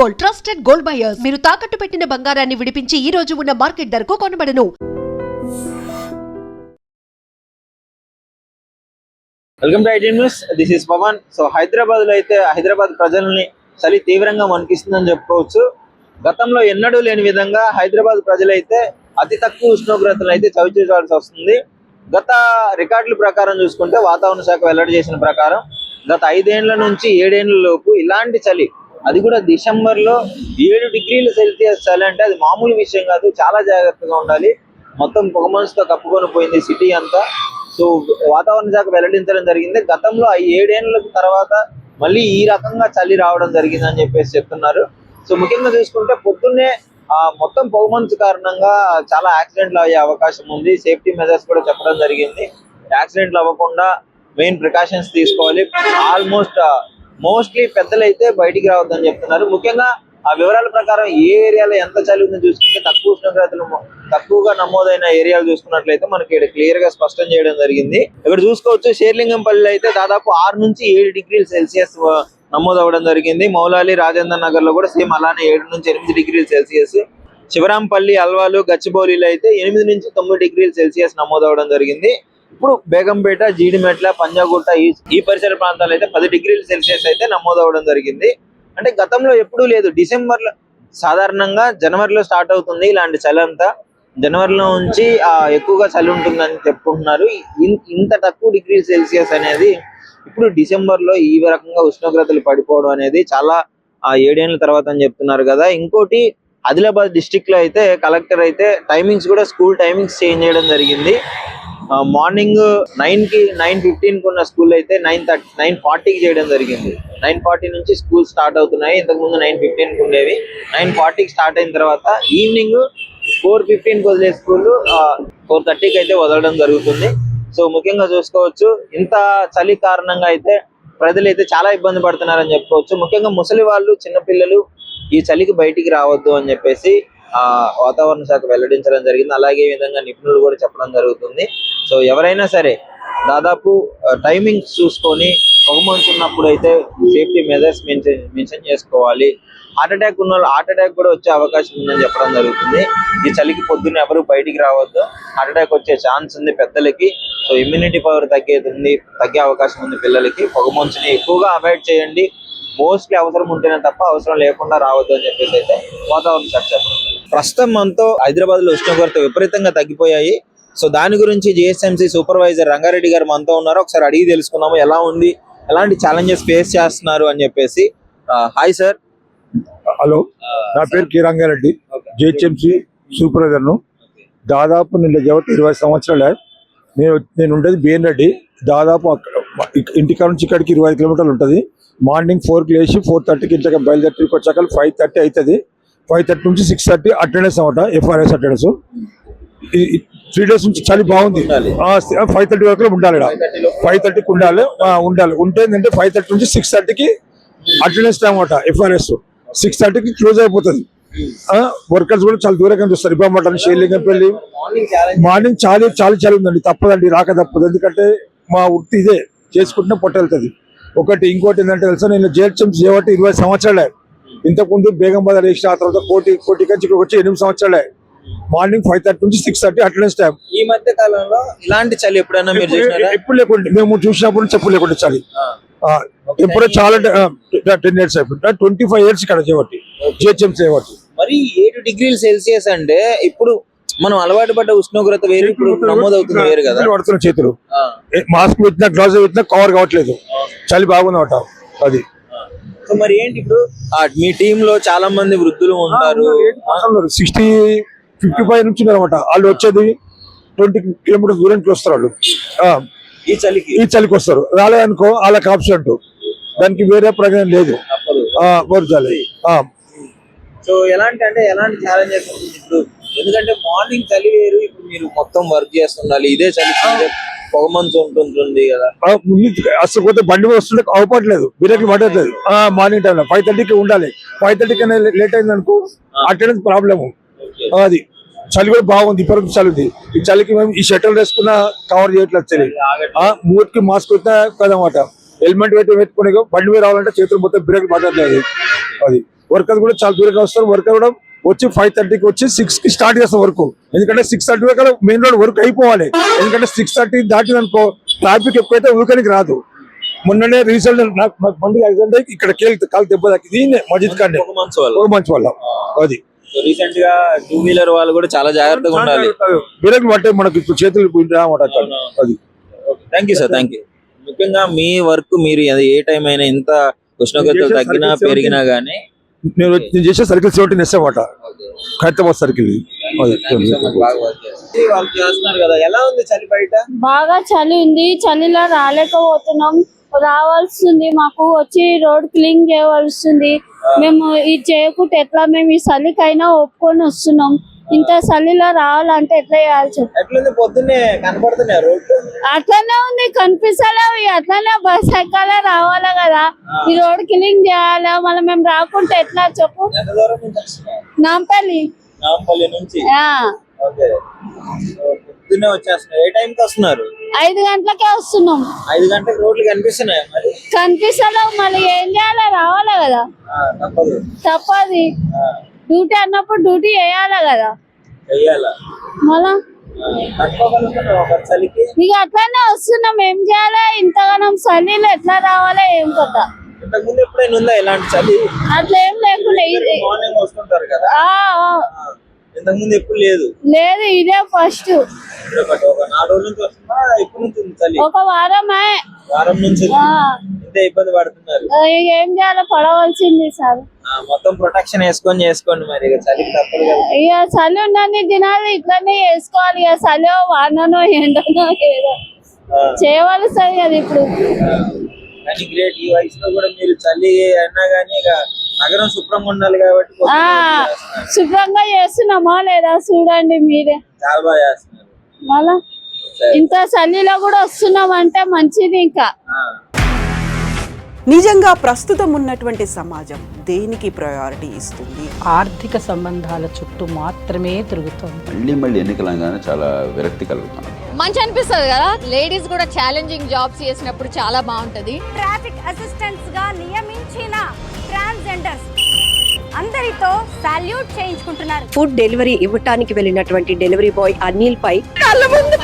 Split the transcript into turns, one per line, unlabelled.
Gold, trusted gold buyers. మీరు తాకట్టు పెట్టిన బంగారాన్ని విడిపించి ఈ రోజు ఉన్న మార్కెట్ ధరకు కొనబడను.
Welcome to IT news. This is Pavan. So Hyderabad లో అయితే హైదరాబాద్ ప్రజల్ని చలి తీవ్రంగా వణికిస్తుందని చెప్పుకోవచ్చు. గతంలో ఎన్నడూ లేని విధంగా హైదరాబాద్ ప్రజలైతే అతి తక్కువ ఉష్ణోగ్రతలు అయితే చవిచూడాల్సి వస్తుంది. గత రికార్డుల ప్రకారం చూసుకుంటే వాతావరణ శాఖ వెల్లడి చేసిన ప్రకారం గత 5 ఏళ్ల నుంచి 7 ఏళ్ల లోపు ఇలాంటి చలి, అది కూడా డిసెంబర్ లో 7 డిగ్రీల సెల్సియస్ చలి అంటే అది మామూలు విషయం కాదు. చాలా జాగ్రత్తగా ఉండాలి. మొత్తం పొగమంచుతో కప్పుకొని పోయింది సిటీ అంతా. సో వాతావరణ శాఖ వెల్లడించడం జరిగింది. గతంలో 7 ఏళ్ల తర్వాత మళ్ళీ ఈ రకంగా చలి రావడం జరిగిందని చెప్పేసి చెప్తున్నారు. సో ముఖ్యంగా చూసుకుంటే పొద్దున్నే మొత్తం పొగమంచు కారణంగా చాలా యాక్సిడెంట్లు అయ్యే అవకాశం ఉంది. సేఫ్టీ మెజర్స్ కూడా చెప్పడం జరిగింది. యాక్సిడెంట్లు అవ్వకుండా మెయిన్ ప్రికాషన్స్ తీసుకోవాలి. మోస్ట్లీ పెద్దలైతే బయటికి రావద్దని చెప్తున్నారు. ముఖ్యంగా ఆ వివరాల ప్రకారం ఏ ఏరియాలో ఎంత చలి ఉందో చూసుకుంటే తక్కువ ఉష్ణోగ్రతలు తక్కువగా నమోదైన ఏరియాలు చూసుకున్నట్లయితే మనకి ఇక్కడ క్లియర్ గా స్పష్టం చేయడం జరిగింది. ఇక్కడ చూసుకోవచ్చు షేర్లింగంపల్లి అయితే దాదాపు 6 నుంచి 7 డిగ్రీల సెల్సియస్ నమోదవడం జరిగింది. మౌలాలి, రాజేంద్ర నగర్ లో కూడా సేమ్ అలానే 7 నుంచి 8 డిగ్రీల సెల్సియస్. శివరాంపల్లి, అల్వాలు, గచ్చిబౌలిలో అయితే 8 నుంచి 9 డిగ్రీల సెల్సియస్ నమోదవడం జరిగింది. ఇప్పుడు బేగంపేట, జీడిమెట్ల, పంజాగుట్ట ఈ పరిసర ప్రాంతాలు అయితే 10 డిగ్రీల సెల్సియస్ అయితే నమోదవడం జరిగింది. అంటే గతంలో ఎప్పుడూ లేదు. డిసెంబర్ లో సాధారణంగా జనవరిలో స్టార్ట్ అవుతుంది ఇలాంటి చలి అంతా. జనవరిలో నుంచి ఎక్కువగా చలి ఉంటుందని చెప్పుకుంటున్నారు. ఇంత తక్కువ డిగ్రీ సెల్సియస్ అనేది ఇప్పుడు డిసెంబర్ లో ఈ రకంగా ఉష్ణోగ్రతలు పడిపోవడం అనేది చాలా 7 ఏళ్ల తర్వాత అని చెప్తున్నారు కదా. ఇంకోటి ఆదిలాబాద్ డిస్ట్రిక్ట్ లో అయితే కలెక్టర్ అయితే టైమింగ్స్ కూడా స్కూల్ టైమింగ్స్ చేంజ్ చేయడం జరిగింది. మార్నింగ్ 9:15 ఉన్న స్కూల్ అయితే 9:40కి చేయడం జరిగింది. 9:40 నుంచి స్కూల్ స్టార్ట్ అవుతున్నాయి. ఇంతకుముందు 9:15కి ఉండేవి. 9:40కి స్టార్ట్ అయిన తర్వాత ఈవినింగ్ 4:15కి వదిలే స్కూల్ 4:30కి అయితే వదలడం జరుగుతుంది. సో ముఖ్యంగా చూసుకోవచ్చు ఇంత చలి కారణంగా అయితే ప్రజలు చాలా ఇబ్బంది పడుతున్నారని చెప్పుకోవచ్చు. ముఖ్యంగా ముసలి వాళ్ళు, చిన్నపిల్లలు ఈ చలికి బయటికి రావద్దు అని చెప్పేసి వాతావరణ శాఖ వెల్లడించడం జరిగింది. అలాగే ఈ విధంగా నిపుణులు కూడా చెప్పడం జరుగుతుంది. సో ఎవరైనా సరే దాదాపు టైమింగ్స్ చూసుకొని పొగమంచు ఉన్నప్పుడు అయితే సేఫ్టీ మెజర్స్ మెన్షన్ చేసుకోవాలి. హార్ట్ అటాక్ ఉన్న వాళ్ళు హార్ట్ అటాక్ కూడా వచ్చే అవకాశం ఉందని చెప్పడం జరుగుతుంది. ఈ చలికి పొద్దున్న ఎవరు బయటికి రావద్దు. హార్ట్ అటాక్ వచ్చే ఛాన్స్ ఉంది పెద్దలకి. సో ఇమ్యూనిటీ పవర్ తగ్గే అవకాశం ఉంది పిల్లలకి. పొగమంచుని ఎక్కువగా అవాయిడ్ చేయండి. మోస్ట్లీ అవసరం ఉంటేనే తప్ప అవసరం లేకుండా రావద్దు అని చెప్పేసి అయితే వాతావరణ శాఖ చెప్పడం. ప్రస్తుతం మనతో హైదరాబాద్ లో ఉష్ణోగ్రత విపరీతంగా తగ్గిపోయాయి. సో దాని గురించి జిహెచ్ఎంసీ సూపర్వైజర్ రంగారెడ్డి గారు మనతో ఉన్నారు. ఒకసారి అడిగి తెలుసుకుందాము ఎలా ఉంది, ఎలాంటి ఛాలెంజెస్ ఫేస్ చేస్తున్నారు అని చెప్పేసి. Hi sir.
హలో, నా పేరు కె రంగారెడ్డి, జిహెచ్ఎంసీ సూపర్వైజర్ ను. దాదాపు నిన్న 20 సంవత్సరాలే. నేను ఉండేది బిఎన్ రెడ్డి. దాదాపు ఇంటికాడ నుంచి ఇక్కడికి 25 కిలోమీటర్లు ఉంటుంది. మార్నింగ్ 4కి లేచి 4:30కి ఇంటికి బయలుదేరికి వచ్చాక 5:30 అవుతుంది. 5:30 నుంచి 6:30 అటెండెన్స్ అనమాట, ఎఫ్ఆర్ఎస్ అటెండెన్స్. 3 days నుంచి చలి బాగుంది. 5:30 వరకు ఉండాలి. 5:30కి ఉండాలి. ఉంటే ఏంటంటే 5:30 నుంచి 6:30కి అటెండెన్స్ టైం అనమాట, ఎఫ్ఆర్ఎస్. 6:30కి క్లోజ్ అయిపోతుంది. వర్కర్స్ కూడా చాలా దూరంగా చూస్తారు. ఇబ్బంది షేర్లింగంపల్లి మార్నింగ్ చలి ఉందండి. తప్పదండి, రాక తప్పదు. ఎందుకంటే మా వృత్తి ఇదే, చేసుకుంటున్న పొట్టెళ్తుంది. ఇంకోటి ఏంటంటే తెలుసా, నేను జిహెచ్ఎంసీ చేయబట్టి 20 సంవత్సరాలే. ఇంతకుముందు బేగంబాద్ రేషన్, ఆ తర్వాత కోటి కంచి వచ్చి 8 సంవత్సరాలే. మార్నింగ్ 5:30 నుంచి 6:30 అటెండెన్స్ టైం.
ఈ మధ్య కాలంలో ఇలాంటి చలి ఎప్పుడైనా మీరు
ఎప్పుడు లేకుండా, మేము చూసినప్పుడు నుంచి ఎప్పుడు లేకుండా చలి. ఎప్పుడో చాలా 10 years అయిపోయింది. 25 years ఇక్కడ చేయబట్టి, జిహెచ్ఎంసీ చేయబట్టి.
మరి 7 డిగ్రీల సెల్సియస్ అంటే ఇప్పుడు మనం అలవాటు పడ్డ ఉష్ణోగ్రత వేరు, ఇప్పుడు నమోదవుతుంది వేరు కదా.
పడుతున్న చేతులు మాస్క్ పెట్టినా, గ్లౌజ్ పెట్టినా కవర్ కావట్లేదు. చలి బాగుందన్నమాట అది.
సో మరి ఏంటి ఇప్పుడు మీ టీమ్ లో చాలా మంది వృద్ధులు ఉంటారు.
55 నుంచి అనమాట. వాళ్ళు వచ్చేది 20 కిలోమీటర్స్ దూరం నుంచి వస్తారు. వాళ్ళు ఈ చలికి వస్తారు. రాలేదనుకో వాళ్ళకి ఆప్షన్, దానికి వేరే ప్రయోజనం లేదు.
సో ఎలాంటి ఛాలెంజెస్ ఇప్పుడు, ఎందుకంటే మార్నింగ్ చలి వేరు, ఇప్పుడు మీరు మొత్తం వర్క్ చేస్తుండాలి. ఇదే చలి పొగమంచు ఉంటుంది కదా.
అసలు పోతే బండి వస్తుంటే అవపడలేదు, బిర్యానీ పడట్లేదు. మార్నింగ్ టైంలో 5:30కి ఉండాలి. 5:30 లేట్ అయింది అనుకో అటెండెన్స్ ప్రాబ్లము. అది చలి కూడా బాగుంది, ఇప్పటికి చలి ఉంది. ఈ చలికి మేము ఈ షర్టల్ వేసుకున్నా కవర్ చేయట్లేదు చలి. మూతికి మాస్క్ పెట్టినా కదన్నమాట. హెల్మెట్ పెట్టుకునే బండి మీద రావాలంటే చేతులు మొత్తం బ్రేక్ పడట్లేదు. అది వర్కర్స్ కూడా చాలా దూరంగా వస్తారు. వర్కర్ కూడా వచ్చి 5:30కి వచ్చి 6కి స్టార్ట్ చేస్తాం వర్క్. ఎందుకంటే 6:30 వరకు మెయిన్ రోడ్ వర్క్ అయిపోవాలి. ఎందుకంటే 6:30 దాటిననుకో ట్రాఫిక్ ఎక్కువైతే ఊరికి రాదు. మొన్ననే రీసెంట్ నాకు బండి యాక్సిడెంట్ అయ్యి ఇక్కడ కాలు దెబ్బ తాకింది మస్జిద్ కానీ ఒక మంచి వల్ల. అది
రీసెంట్ గా 2-వీలర్ వాళ్ళు కూడా చాలా జాగ్రత్తగా ఉండాలి.
బ్రేక్ పట్టే మనకి ఇప్పుడు చేతులు అది.
Thank you sir, thank you. ముఖ్యంగా మీ వర్క్ మీరు ఏ టైం అయినా ఎంత ఉష్ణోగ్రతలు తగ్గినా పెరిగినా గానీ
నేను చేసే సర్కిల్ 17 అన్నమాట, ఖైరతాబాద్ సర్కిల్.
వాళ్ళు చేస్తున్నారు కదా, ఎలా ఉంది చలి బయట?
బాగా చలి ఉంది, చలిలో రాలేకపోతున్నాం. రావాల్సింది మాకు వచ్చి రోడ్ క్లీన్ చేయవలసింది. మేము ఇది చేయకుంటే ఎట్లా? మేము ఈ చలికైనా ఒప్పుకొని వస్తున్నాం. ఇంత చలిలో రావాలంటే ఎట్లా చేయాలి చెప్పు?
ఎట్లుంది? పొద్దున్నే కనపడుతున్నాయి రోడ్డు?
అట్లనే ఉంది, కనిపిస్తలేవు. అట్లనే బస్ ఎక్కాలే రావాలా కదా, ఈ రోడ్ క్లీన్ చేయాలా. మళ్ళీ మేము రాకుంటే ఎట్లా చెప్పు?
ఎంత దూరం నుంచి వస్తున్నారు?
నాంపల్లి.
నాంపల్లి నుంచి? ఓకే. పొద్దున్నే వచ్చేస్తున్నారు. ఏ టైంకి వస్తున్నారు?
5 గంటలకే వస్తున్నాం.
5 గంటలకు రోడ్లు కనిపిస్తున్నాయి మరి?
కనిపిస్తలేవు. మళ్ళీ ఏం చేయాలి? రావాలా కదా,
తప్పదు.
తప్పది. డ్యూటీ అన్నప్పుడు డ్యూటీ చేయాలా కదా,
చెయ్యాలా?
మళ్ళా
చలికి
ఇక అట్లానే వస్తున్నాం. ఏం చేయాలి? ఇంతగానం చలిలో ఎట్లా రావాలా ఏం కొత్త?
ఇంతకు ముందు ఎప్పుడైనా ఉందా ఇలాంటి చలి?
అట్లా ఏం లేకుండా
మార్నింగ్ వస్తుంటారు కదా, ఇంతకు ముందు ఎప్పుడు లేదు?
లేదు, ఇదే ఫస్ట్.
ఒక 4 రోజుల నుంచి వస్తుందా? ఎప్పటి నుంచి ఉంది చలి?
ఒక వారమే.
వారం నుంచి ఇంతే ఇబ్బంది పడుతున్నారు.
ఏం చేయాలో పడవలసింది సార్.
మొత్తం ప్రొటెక్షన్ చేసుకోండి మరి, ఇక చలికి తప్పదు కదా.
ఇక చలి ఉన్నన్ని దినాలు ఇట్లానే వేసుకోవాలి. ఇక చలి వాననో ఎండనో ఏదో చేయవలసింది కదా ఇప్పుడు.
కానీ గ్రేట్, ఈ వయసులో కూడా మీరు చలి అన్నా గానీ ఇక నగరం శుభ్రంగా ఉండాలి కాబట్టి
శుభ్రంగా చేస్తున్నామా లేదా చూడండి మీరే.
చాలా బాగా చేస్తున్నారు.
మళ్ళా ఇంత చలిలో కూడా వస్తున్నాం అంటే మంచిది. ఇంకా
నిజంగా ప్రస్తుతం ఉన్నటువంటి సమాజం దేనికి ప్రయారిటీ ఇస్తుంది?
ఆర్థిక సంబంధాల చుట్టూ మాత్రమే తిరుగుతోంది.
మళ్ళీ ఎన్నికలంగానే చాలా విరక్తి కలుగుతున్నాం.
మంచి అనిపిస్తుంది కదా, లేడీస్ కూడా ఛాలెంజింగ్ జాబ్స్ చేసినప్పుడు చాలా బాగుంటది.
ట్రాఫిక్ అసిస్టెంట్స్ గా నియమించిన ట్రాన్స్జెండర్స్ అందరితో సాల్యూట్ చేయించుకుంటున్నారు.
ఫుడ్ డెలివరీ ఇవ్వటానికి వెళ్ళినటువంటి డెలివరీ బాయ్ అనిల్ పై కళ్ళ ముందు